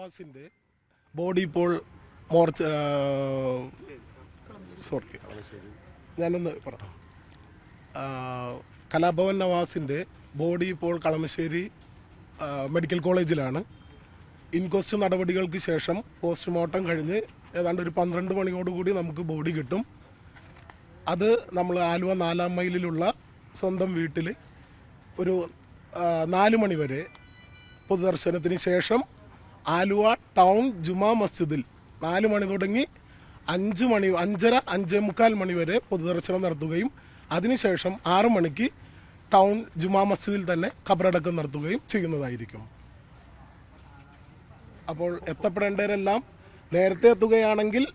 നവാസിന്റെ body ഇപ്പോൾ ഞാനൊന്ന് പറഞ്ഞു. കലാഭവൻ നവാസിന്റെ ബോഡി ഇപ്പോൾ കളമശ്ശേരി മെഡിക്കൽ കോളേജിലാണ്. ഇൻക്വസ്റ്റ് നടപടികൾക്ക് ശേഷം പോസ്റ്റ്മോർട്ടം കഴിഞ്ഞ് ഏതാണ്ട് ഒരു 12 മണിയോടുകൂടി നമുക്ക് ബോഡി കിട്ടും. അത് നമ്മൾ ആലുവ 4-ാം മൈലിലുള്ള സ്വന്തം വീട്ടിൽ ഒരു 4 മണി വരെ പൊതുദർശനത്തിന് ശേഷം ആലുവ ടൗൺ ജുമാ മസ്ജിദിൽ 4 മണി തുടങ്ങി 5 മണി 5:30-5:45 മണി വരെ പൊതുദർശനം നടത്തുകയും അതിനുശേഷം 6 മണിക്ക് ടൗൺ ജുമാ മസ്ജിദിൽ തന്നെ ഖബറടക്കം നടത്തുകയും ചെയ്യുന്നതായിരിക്കും. അപ്പോൾ എത്തപ്പെടേണ്ടവരെല്ലാം നേരത്തെ എത്തുകയാണെങ്കിൽ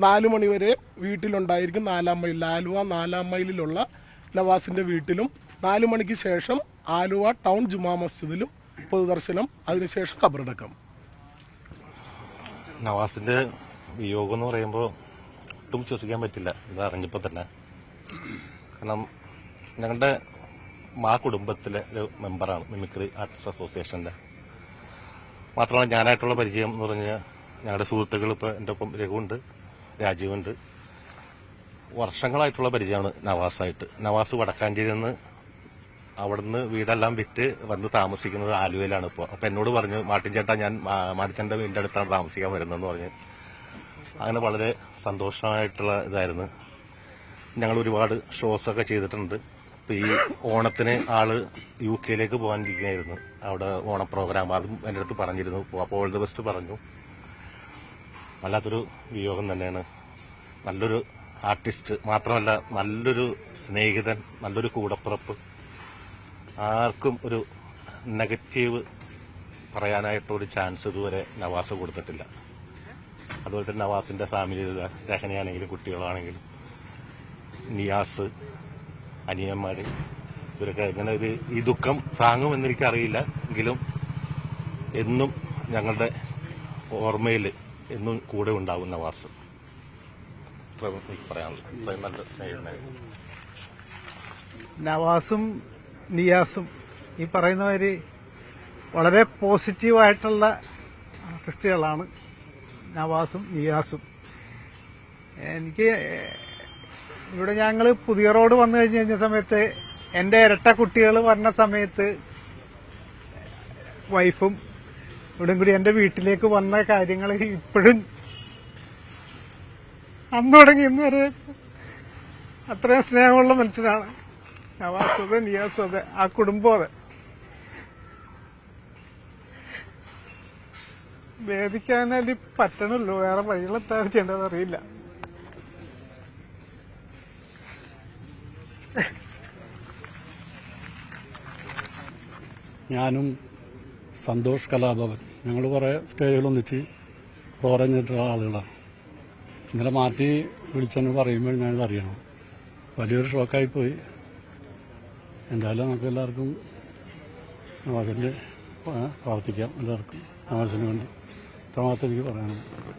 4 മണി വരെ വീട്ടിലുണ്ടായിരിക്കും. 4-ാം മൈലിൽ ആലുവ 4-ാം മൈലിലുള്ള നവാസിന്റെ വീട്ടിലും 4 മണിക്ക് ശേഷം ആലുവ ടൗൺ ജുമാ മസ്ജിദിലും പൊതുദർശനം, അതിനുശേഷം ഖബറടക്കം. നവാസിന്റെ വിയോഗം എന്ന് പറയുമ്പോൾ ഒട്ടും വിശ്വസിക്കാൻ പറ്റില്ല. ഇത് അറിഞ്ഞപ്പോൾ തന്നെ. കാരണം ഞങ്ങളുടെ കുടുംബത്തിലെ ഒരു മെമ്പറാണ് മിമിക്രി ആർട്ടിസ്റ്റ് അസോസിയേഷന്റെ. മാത്രമല്ല ഞാനായിട്ടുള്ള പരിചയം എന്ന് പറഞ്ഞാൽ ഞങ്ങളുടെ സുഹൃത്തുക്കൾ ഇപ്പോൾ എൻ്റെ ഒപ്പം രഘുവുണ്ട്, രാജീവുണ്ട്. വർഷങ്ങളായിട്ടുള്ള പരിചയമാണ് നവാസായിട്ട്. നവാസ് വടക്കാഞ്ചേരിയിൽ നിന്ന് അവിടുന്ന് വീടെല്ലാം വിറ്റ് വന്ന് താമസിക്കുന്നത് ആലുവയിലാണ് ഇപ്പോൾ. അപ്പം എന്നോട് പറഞ്ഞു, മാട്ടിൻ ചേട്ടാ ഞാൻ മാട്ടിച്ചേട്ടൻ്റെ വീടിൻ്റെ അടുത്താണ് താമസിക്കാൻ വരുന്നതെന്ന് പറഞ്ഞ്. അങ്ങനെ വളരെ സന്തോഷമായിട്ടുള്ള ഇതായിരുന്നു. ഞങ്ങൾ ഒരുപാട് ഷോസൊക്കെ ചെയ്തിട്ടുണ്ട്. ഇപ്പം ഈ ഓണത്തിന് ആള് UK പോകാനിരിക്കുകയായിരുന്നു. അവിടെ ഓണ പ്രോഗ്രാം, അതും എൻ്റെ അടുത്ത് പറഞ്ഞിരുന്നു. അപ്പോൾ ഓൾ ദി ബെസ്റ്റ് പറഞ്ഞു. വല്ലാത്തൊരു വിയോഗം തന്നെയാണ്. നല്ലൊരു ആർട്ടിസ്റ്റ്, മാത്രമല്ല നല്ലൊരു സ്നേഹിതൻ, നല്ലൊരു കൂടപ്പിറപ്പ്. ആർക്കും ഒരു നെഗറ്റീവ് പറയാനായിട്ടൊരു ചാൻസ് ഇതുവരെ നവാസ് കൊടുത്തിട്ടില്ല. അതുപോലെ തന്നെ നവാസിന്റെ ഫാമിലിയിൽ രഹനയാണെങ്കിലും കുട്ടികളാണെങ്കിലും നിയാസ്, അനിയന്മാർ, ഇവരൊക്കെ എങ്ങനെ ഈ ദുഃഖം താങ്ങുമെന്ന് എനിക്കറിയില്ല. എങ്കിലും എന്നും ഞങ്ങളുടെ ഓർമ്മയിൽ എന്നും കൂടെ ഉണ്ടാകും നവാസ്. പറയാനുള്ളത് നല്ല സ്നേഹിതനായിരുന്നു നവാസും നിയാസും. ഈ പറയുന്നവര് വളരെ പോസിറ്റീവായിട്ടുള്ള ആർട്ടിസ്റ്റുകളാണ് നവാസും നിയാസും. എനിക്ക് ഇവിടെ ഞങ്ങൾ പുതിയ റോഡ് വന്നു കഴിഞ്ഞ സമയത്ത് എൻ്റെ ഇരട്ട കുട്ടികൾ വരുന്ന സമയത്ത് വൈഫും ഇവിടെയും കൂടി എൻ്റെ വീട്ടിലേക്ക് വന്ന കാര്യങ്ങൾ ഇപ്പോഴും അന്ന് തുടങ്ങി ഇന്ന് വരെ അത്രയും സ്നേഹമുള്ള മനുഷ്യനാണ് നവാസും അതെ, നിയാസും അതെ, ആ കുടുംബം അതെ. വേദിക്കാനായിട്ട് പറ്റണല്ലോ, വേറെ വഴികളെത്താൻ ചെയ്യേണ്ടതെന്ന് അറിയില്ല. ഞാനും സന്തോഷ് കലാഭവൻ ഞങ്ങൾ കുറേ സ്റ്റേജുകളൊന്നിച്ച് പ്രോഗ്രാം ചെയ്തിട്ടുള്ള ആളുകളാണ്. ഇന്നലെ മാറ്റി വിളിച്ചെന്ന് പറയുമ്പോൾ ഞാനിത് അറിയണം. വലിയൊരു ഷോക്കായിപ്പോയി. എന്തായാലും നമുക്ക് എല്ലാവർക്കും നവാസിൻ്റെ പ്രാർത്ഥിക്കാം. എല്ലാവർക്കും നവാസിന് വേണ്ടി ഇത്രമാത്രം എനിക്ക് പറയാനുണ്ട്.